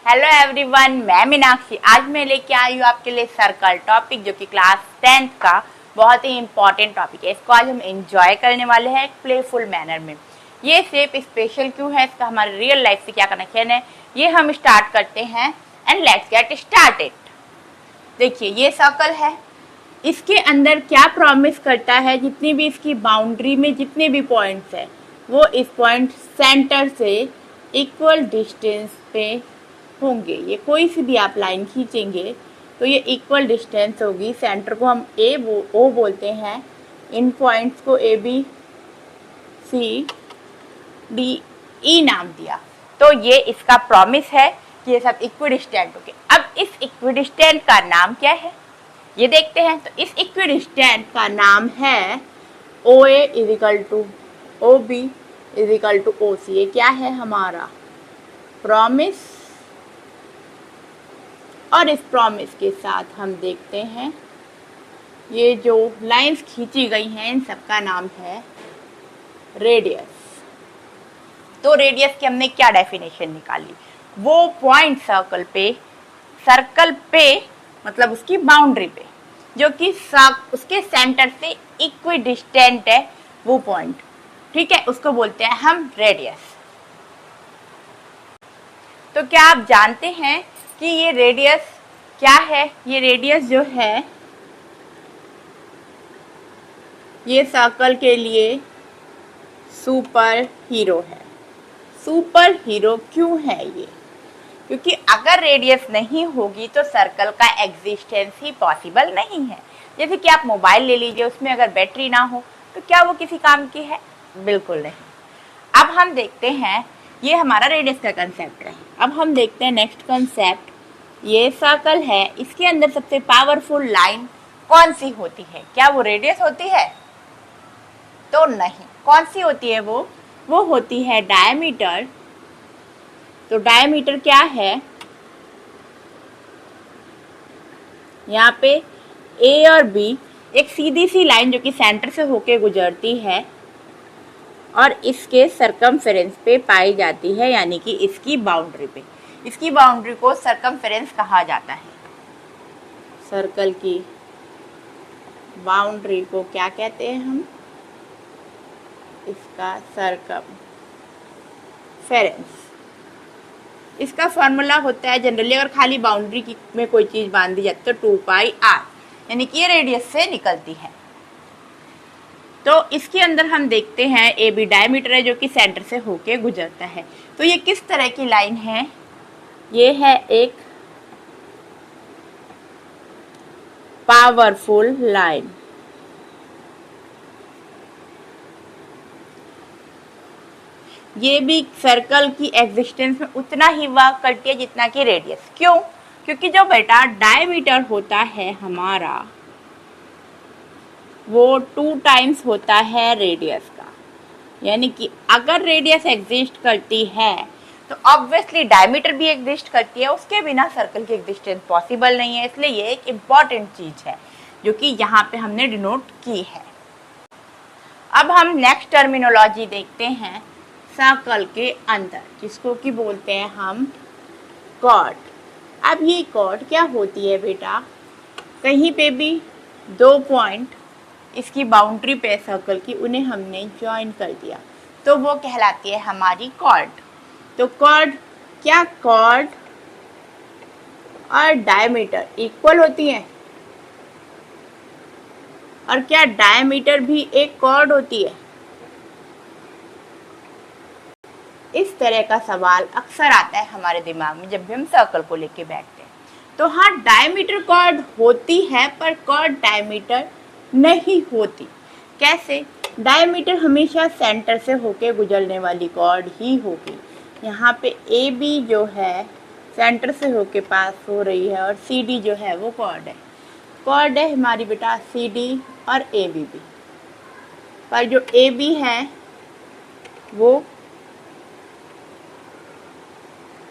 Hello everyone, मैं मीनाक्षी। आज मैं लेके आई हूँ आपके लिए सर्कल टॉपिक, जो कि क्लास 10th का बहुत ही इंपॉर्टेंट टॉपिक है। इसको आज हम एंजॉय करने वाले हैं एक प्लेफुल मैनर में। ये शेप स्पेशल क्यों है, इसका हमारे रियल लाइफ से क्या कनेक्शन है, ये हम स्टार्ट करते हैं एंड लेट्स गेट स्टार्टेड। देखिए, ये सर्कल है, इसके अंदर क्या प्रॉमिस करता है, जितनी भी इसकी बाउंड्री में जितने भी पॉइंट्स है वो इस पॉइंट सेंटर से इक्वल डिस्टेंस पे होंगे। ये कोई सी भी आप लाइन खींचेंगे तो ये इक्वल डिस्टेंस होगी। सेंटर को हम ओ बोलते हैं, इन पॉइंट्स को A B C D E नाम दिया। तो ये इसका प्रॉमिस है कि ये सब इक्विडिस्टेंट होंगे। अब इस इक्विडिस्टेंट का नाम क्या है ये देखते हैं। तो इस इक्विडिस्टेंट का नाम है O A is equal to O B is equal to O C. ये क्या है, हमारा प्रॉमिस। और इस प्रॉमिस के साथ हम देखते हैं ये जो लाइंस खींची गई हैं इन सबका नाम है रेडियस। तो रेडियस की हमने क्या डेफिनेशन निकाली, वो पॉइंट सर्कल पे मतलब उसकी बाउंड्री पे जो कि उसके सेंटर से इक्विडिस्टेंट है, वो पॉइंट, ठीक है, उसको बोलते हैं हम रेडियस। तो क्या आप जानते हैं कि ये रेडियस क्या है? ये रेडियस जो है ये सर्कल के लिए सुपर हीरो है। सुपर हीरो क्यों है ये? क्योंकि अगर रेडियस नहीं होगी तो सर्कल का एग्जिस्टेंस ही पॉसिबल नहीं है। जैसे कि आप मोबाइल ले लीजिए, उसमें अगर बैटरी ना हो तो क्या वो किसी काम की है? बिल्कुल नहीं। अब हम देखते हैं, ये हमारा रेडियस का कंसेप्ट है। अब हम देखते हैं नेक्स्ट कंसेप्ट। ये सर्कल है, इसके अंदर सबसे पावरफुल लाइन कौन सी होती है? क्या वो रेडियस होती है? तो नहीं। कौन सी होती है वो होती है डायमीटर। तो डायमीटर क्या है, यहाँ पे ए और बी एक सीधी सी लाइन जो कि सेंटर से होके गुजरती है और इसके सरकमफेरेंस पे पाई जाती है, यानी कि इसकी बाउंड्री पे। इसकी बाउंड्री को सरकमफेरेंस कहा जाता है। सर्कल की बाउंड्री को क्या कहते हैं हम? इसका सरकमफेरेंस। इसका फॉर्मूला होता है, जनरली अगर खाली बाउंड्री में कोई चीज बांध दी जाती तो 2πr, यानी कि ये रेडियस से निकलती है। तो इसके अंदर हम देखते हैं ए बी डायमीटर है जो कि सेंटर से होके गुजरता है। तो ये किस तरह की लाइन है? ये है एक पावरफुल लाइन। ये भी सर्कल की एग्जिस्टेंस में उतना ही वर्क करती है जितना कि रेडियस। क्यों? क्योंकि जो बेटा डायमीटर होता है हमारा वो 2 टाइम्स होता है रेडियस का। यानी कि अगर रेडियस एग्जिस्ट करती है तो ऑब्वियसली डायमीटर भी एग्जिस्ट करती है, उसके बिना सर्कल की एग्जिस्टेंस पॉसिबल नहीं है। इसलिए ये एक इम्पॉर्टेंट चीज है जो कि यहाँ पे हमने डिनोट की है। अब हम नेक्स्ट टर्मिनोलॉजी देखते हैं सर्कल के अंदर, जिसको कि बोलते हैं हम कॉर्ड। अब ये कॉर्ड क्या होती है बेटा? कहीं पे भी 2 पॉइंट इसकी बाउंड्री पे सर्कल की, उन्हें हमने ज्वाइन कर दिया तो वो कहलाती है हमारी कॉर्ड। तो कॉर्ड क्या, कॉर्ड और डायमीटर इक्वल होती हैं? और क्या डायमीटर भी एक कॉर्ड होती है? इस तरह का सवाल अक्सर आता है हमारे दिमाग में जब भी हम सर्कल को लेके बैठते हैं। तो हाँ, डायमीटर कॉर्ड होती है पर कॉर्ड डायमीटर नहीं होती। कैसे? डायमीटर हमेशा सेंटर से होके गुजरने वाली कॉर्ड ही होगी। यहाँ पे ए बी जो है सेंटर से होके पास हो रही है और सी डी जो है वो कॉर्ड है। कॉर्ड है हमारी बेटा सी डी और ए बी भी, पर जो ए बी है वो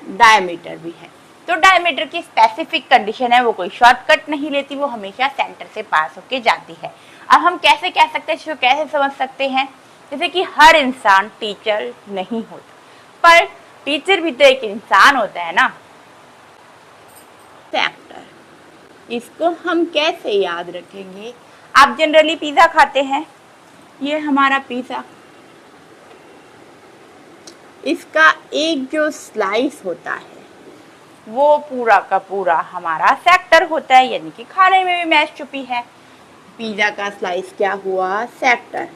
डायमीटर भी है। तो डायमीटर की स्पेसिफिक कंडीशन है, वो कोई शॉर्टकट नहीं लेती, वो हमेशा सेंटर से पास होके जाती है। अब हम कैसे कह सकते हैं, इसको कैसे समझ सकते हैं? जैसे कि हर इंसान टीचर नहीं होता, पर टीचर भी तो एक इंसान होता है ना। सेक्टर। इसको हम कैसे याद रखेंगे? आप जनरली पिज़्ज़ा खाते हैं, ये हमारा पिज़्ज़ा, इसका एक जो स्लाइस होता है वो पूरा का पूरा हमारा सेक्टर होता है, यानी कि खाने में भी मैश छुपी है। पिज़्ज़ा का स्लाइस क्या हुआ? सेक्टर।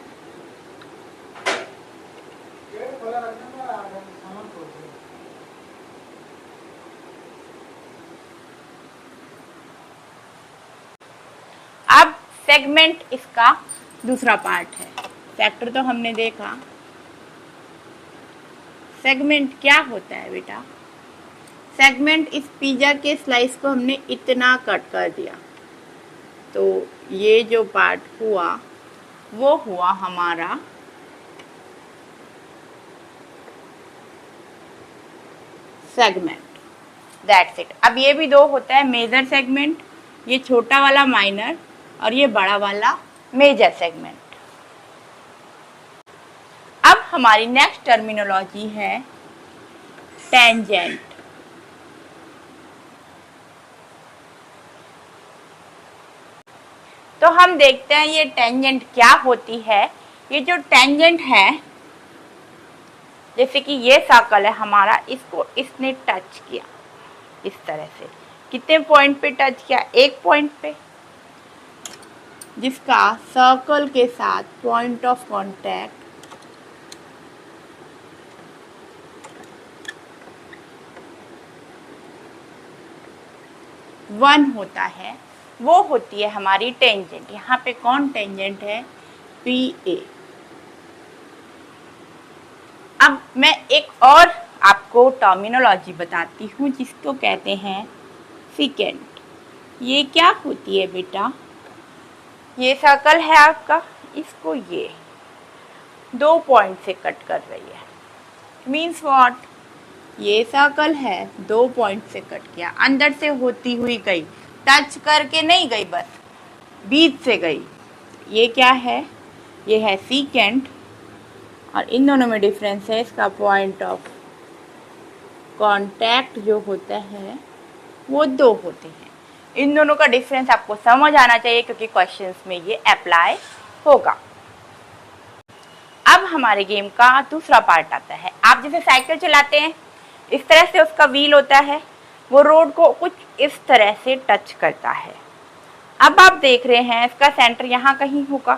अब सेगमेंट इसका दूसरा पार्ट है। सेक्टर तो हमने देखा, सेगमेंट क्या होता है बेटा? सेगमेंट इस पिज़्ज़ा के स्लाइस को हमने इतना कट कर दिया, तो ये जो पार्ट हुआ वो हुआ हमारा सेगमेंट। That's it. अब ये भी दो होता है, मेजर सेगमेंट, ये छोटा वाला माइनर, और ये बड़ा वाला मेजर सेगमेंट। अब हमारी नेक्स्ट टर्मिनोलॉजी है टेंजेंट। तो हम देखते हैं ये टेंजेंट क्या होती है। ये जो टेंजेंट है, जैसे कि ये सर्कल है हमारा, इसको इसने टच किया इस तरह से। कितने पॉइंट पे टच किया? एक पॉइंट पे, जिसका सर्कल के साथ पॉइंट ऑफ कांटेक्ट 1 होता है, वो होती है हमारी टेंजेंट। यहाँ पे कौन टेंजेंट है? PA। अब मैं एक और आपको टर्मिनोलॉजी बताती हूँ जिसको कहते हैं सीकेंट। ये क्या होती है बेटा? ये सर्कल है आपका, इसको ये 2 पॉइंट से कट कर रही है। Means what? ये सर्कल है, 2 पॉइंट से कट किया, अंदर से होती हुई गई, टच करके नहीं गई, बस बीच से गई। ये क्या है? ये है सीकेंट, और इन दोनों में डिफरेंस है, इसका पॉइंट ऑफ कांटेक्ट जो होता है वो 2 होते हैं। इन दोनों का डिफरेंस आपको समझ आना चाहिए, क्योंकि क्वेश्चंस में ये अप्लाई होगा। अब हमारे गेम का दूसरा पार्ट आता है। आप जैसे साइकिल चलाते हैं, इस तरह से उसका व्हील होता है, वो रोड को कुछ इस तरह से टच करता है। अब आप देख रहे हैं इसका सेंटर यहाँ कहीं होगा।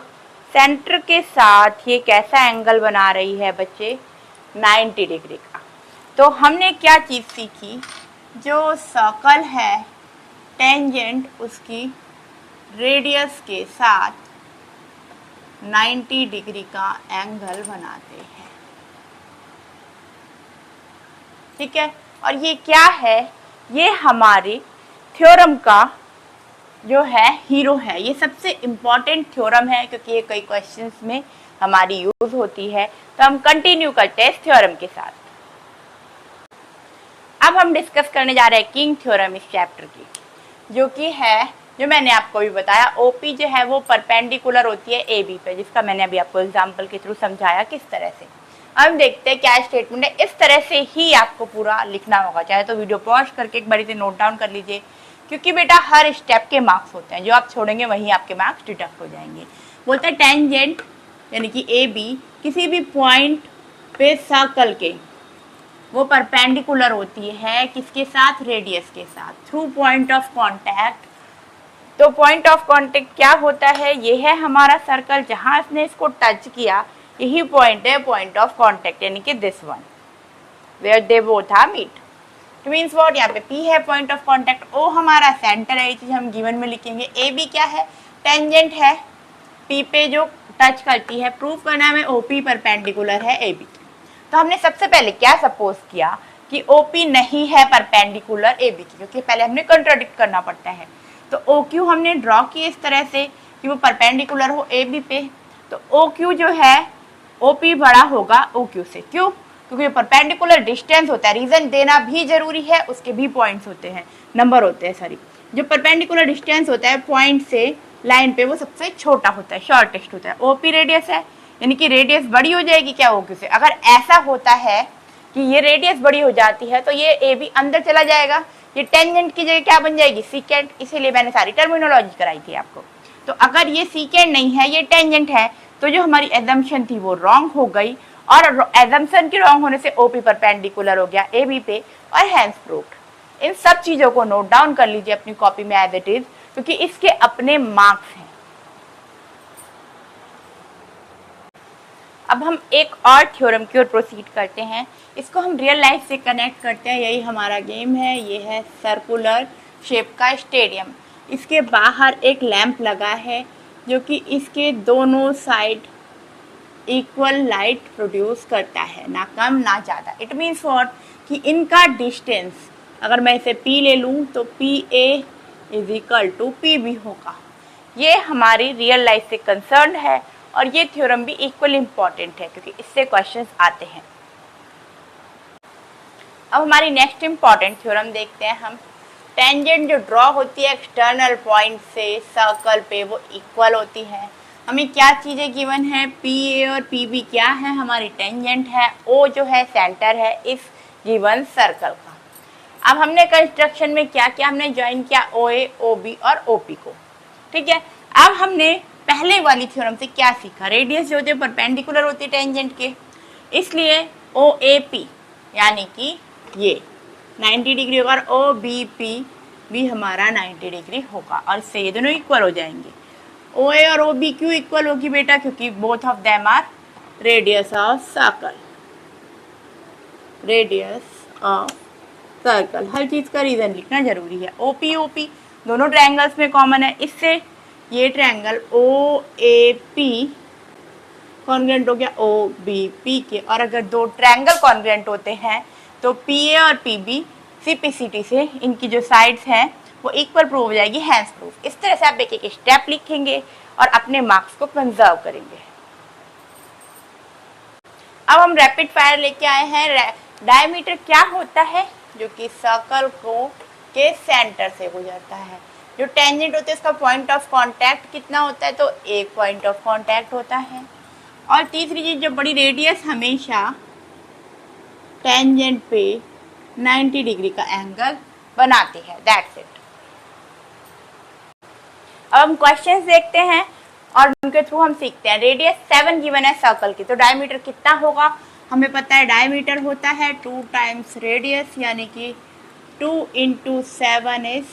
सेंटर के साथ ये कैसा एंगल बना रही है बच्चे? 90 डिग्री का। तो हमने क्या चीज़ सीखी? जो सर्कल है, टेंजेंट उसकी रेडियस के साथ 90 डिग्री का एंगल बनाते हैं। ठीक है, और ये क्या है? ये हमारे थ्योरम का जो है हीरो है। ये सबसे इम्पॉर्टेंट थ्योरम है, क्योंकि ये कई क्वेश्चंस में हमारी यूज होती है। तो हम कंटिन्यू करते हैं इस थ्योरम के साथ। अब हम डिस्कस करने जा रहे हैं किंग थ्योरम इस चैप्टर की, जो कि है, जो मैंने आपको भी बताया, ओपी जो है वो परपेंडिकुलर होती है AB पे, जिसका मैंने अभी आपको एग्जाम्पल के थ्रू समझाया किस तरह से। अब देखते हैं क्या स्टेटमेंट है। इस तरह से ही आपको पूरा लिखना होगा, चाहे तो वीडियो पॉज करके एक बारी से नोट डाउन कर लीजिए, क्योंकि बेटा हर स्टेप के मार्क्स होते हैं, जो आप छोड़ेंगे वहीं आपके मार्क्स डिडक्ट हो जाएंगे। बोलते हैं टेंजेंट यानी कि AB किसी भी पॉइंट पे सर्कल के वो परपेंडिकुलर होती है, किसके साथ? रेडियस के साथ, थ्रू पॉइंट ऑफ कांटेक्ट। तो पॉइंट ऑफ कांटेक्ट क्या होता है? ये है हमारा सर्कल, जहां इसने इसको टच किया, यही पॉइंट है पॉइंट ऑफ कांटेक्ट, यानी कि this one where they both are meet. तो मीन्स व्हाट? यहाँ पे P है पॉइंट ऑफ कांटेक्ट, O हमारा सेंटर है, ये चीज हम गिवन में लिखेंगे। AB क्या है? टेंजेंट है, P पे जो टच करती है। प्रूफ करना है OP परपेंडिकुलर है AB। तो हमने सबसे पहले क्या सपोज किया कि OP नहीं है परपेंडिकुलर AB की, क्योंकि पहले हमने कंट्राडिक्ट करना पड़ता है। तो OQ हमने ड्रॉ किया इस तरह से कि वो परपेंडिकुलर हो AB पे। तो OQ जो है OP बड़ा होगा OQ से। क्यों? क्योंकि परपेंडिकुलर डिस्टेंस होता है, रीजन देना भी जरूरी है, उसके भी पॉइंट्स होते हैं, नंबर होते हैं, सॉरी। जो परपेंडिकुलर डिस्टेंस होता है पॉइंट से लाइन पे, वो सबसे छोटा होता है, शॉर्टेस्ट होता है। OP रेडियस है, यानी कि रेडियस बड़ी हो जाएगी क्या OQ से? अगर ऐसा होता है कि ये रेडियस बड़ी हो जाती है तो ये ए भी अंदर चला जाएगा, ये टेंजेंट की जगह क्या बन जाएगी, सीकेंट। इसीलिए मैंने सारी टर्मिनोलॉजी कराई थी आपको। तो अगर ये सीकेंट नहीं है, ये टेंजेंट है, तो जो हमारी एजम्पशन थी वो रॉन्ग हो गई, और एजम्पशन के रॉन्ग होने से ओपी परपेंडिकुलर हो गया एबी पे, और हैंस प्रूव्ड। इन सब चीजों को नोट डाउन कर लीजिए अपनी कॉपी में एज इट इज, क्योंकि इसके अपने मार्क्स हैं। अब हम एक और थ्योरम की ओर प्रोसीड करते हैं। इसको हम रियल लाइफ से कनेक्ट करते हैं, यही हमारा गेम है। ये है सर्कुलर शेप का स्टेडियम। इसके बाहर एक लैंप लगा है जो कि इसके दोनों साइड इक्वल लाइट प्रोड्यूस करता है, ना कम ना ज़्यादा। इट मीन्स व्हाट, कि इनका डिस्टेंस, अगर मैं इसे P ले लूँ तो PA is equal to PB होगा। ये हमारी रियल लाइफ से कंसर्न है, और ये थ्योरम भी इक्वल इम्पॉर्टेंट है क्योंकि इससे क्वेश्चंस आते हैं। अब हमारी नेक्स्ट इम्पॉर्टेंट थ्योरम देखते हैं हम। टेंजेंट जो ड्रॉ होती है एक्सटर्नल पॉइंट से सर्कल पे, वो इक्वल होती है। हमें क्या चीज़ें गिवन है, PA और PB क्या है, हमारी टेंजेंट है, O जो है सेंटर है इस गिवन सर्कल का। अब हमने कंस्ट्रक्शन में क्या किया, हमने ज्वाइन किया OA, OB और OP को, ठीक है। अब हमने पहले वाली थ्योरम से क्या सीखा, रेडियस जो होती है परपेंडिकुलर होती है टेंजेंट के, इसलिए OAP यानी कि ये 90 डिग्री होगा, और OBP भी हमारा 90 डिग्री होगा, और इससे ये दोनों इक्वल हो जाएंगे। OA और OB क्यों इक्वल होगी बेटा, क्योंकि both of them are radius of circle. Radius of circle, हर चीज का रीजन लिखना जरूरी है। OP दोनों ट्रायंगल्स में कॉमन है, इससे ये ट्रायंगल OAP कॉन्ग्रुएंट हो गया OBP के, और अगर दो ट्रायंगल कॉन्ग्रुएंट होते हैं तो PA और PB CPCT से इनकी जो साइड्स हैं वो इक्वल प्रूव हो जाएगी, हैंस प्रूफ। इस तरह से आप एक एक स्टेप लिखेंगे और अपने मार्क्स को कंजर्व करेंगे। अब हम रैपिड फायर लेके आए हैं। डायमीटर क्या होता है, जो कि सर्कल को के सेंटर से गुजरता है। जो टेंजेंट होता है इसका पॉइंट ऑफ कांटेक्ट कितना होता है, तो एक पॉइंट ऑफ कांटेक्ट होता है। और तीसरी चीज जो बड़ी, रेडियस हमेशा टेंजेंट पे 90 डिग्री का एंगल बनाती है। That's it. अब हम क्वेश्चंस देखते हैं और उनके थ्रू हम सीखते हैं। रेडियस 7 गिवन है सर्कल की, तो डायमीटर कितना होगा, हमें पता है डायमीटर होता है 2 टाइम्स रेडियस, यानी कि 2 × 7 इज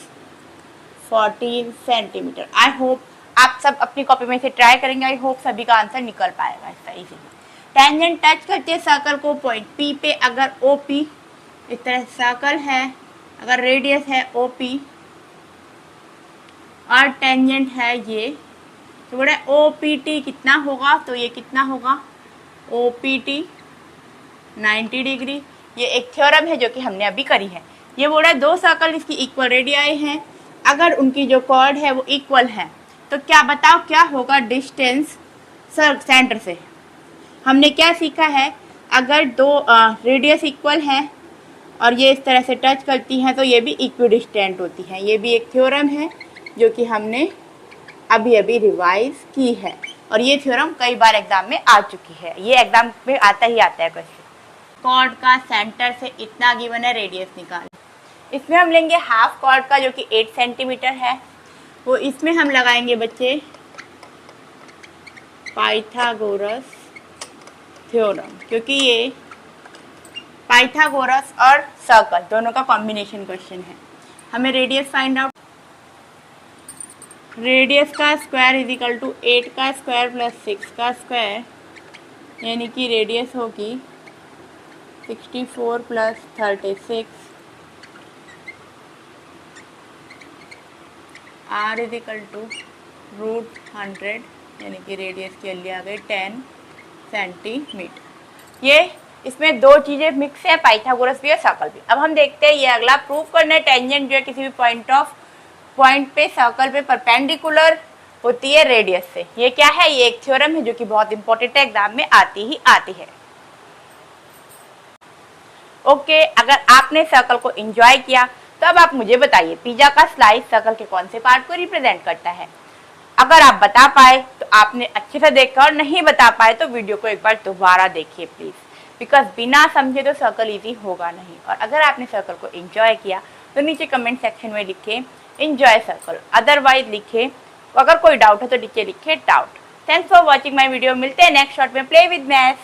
14 सेंटीमीटर। आई होप आप सब अपनी कॉपी में से ट्राई करेंगे। आई होप सभी का आंसर निकल पाएगा इसका इजीली। टेंजेंट टच करती है सर्कल को पॉइंट P पे, अगर OP इस तरह सर्कल है, अगर रेडियस है OP और टेंजेंट है ये, तो बोला OPT कितना होगा, तो ये कितना होगा OPT 90 डिग्री। ये एक थ्योरम है जो कि हमने अभी करी है। ये बोला दो सर्कल इसकी इक्वल रेडियाई हैं, अगर उनकी जो कॉर्ड है वो इक्वल है तो क्या बताओ क्या होगा डिस्टेंस सेंटर से। हमने क्या सीखा है, अगर दो रेडियस इक्वल है और ये इस तरह से टच करती हैं तो ये भी इक्विडिस्टेंट होती हैं। ये भी एक थ्योरम है जो कि हमने अभी अभी रिवाइज की है, और ये थ्योरम कई बार एग्जाम में आ चुकी है। ये एग्जाम में आता ही आता है क्वेश्चन। कॉर्ड का सेंटर से इतना गिवन है, रेडियस निकाल। इसमें हम लेंगे हाफ कॉर्ड का जो कि 8 सेंटीमीटर है, वो इसमें हम लगाएंगे बच्चे पाइथागोरस थ्योरम, क्योंकि ये पाइथागोरस और सर्कल दोनों का कॉम्बिनेशन क्वेश्चन है। हमें रेडियस फाइंड आउट, रेडियस का स्क्वायर इज इक्वल टू 8 का स्क्वायर प्लस 6 का स्क्वायर, यानी कि रेडियस होगी 64 plus 36, R is equal to √100, यानी कि रेडियस के लिए आ गए 10 सेंटीमीटर। ये इसमें दो चीज़ें मिक्स है, पाइथागोरस भी और सर्कल भी। अब हम देखते हैं ये अगला प्रूव करना है। टेंजेंट जो है किसी भी पॉइंट पे सर्कल पे परपेंडिकुलर होती है रेडियस से। ये क्या है, ये एक थ्योरम है जो कि बहुत इंपॉर्टेंट है, एग्जाम में आती ही आती है। ओके, अगर आपने सर्कल को एंजॉय किया तो अब आप मुझे बताइए पिज्जा का स्लाइस सर्कल के कौन से पार्ट को रिप्रेजेंट करता है। अगर आप बता पाए तो आपने अच्छे से देखा, और नहीं बता पाए तो वीडियो को एक बार दोबारा देखिए प्लीज। बिकॉज बिना समझे तो सर्कल इजी होगा नहीं। और अगर आपने सर्कल को एंजॉय किया तो नीचे कमेंट सेक्शन में लिखे एंजॉय सर्कल, अदरवाइज लिखे, अगर कोई डाउट है तो नीचे लिखे doubt. Thanks for watching my video. मिलते हैं नेक्स्ट शॉर्ट में प्ले विद मैथ्स।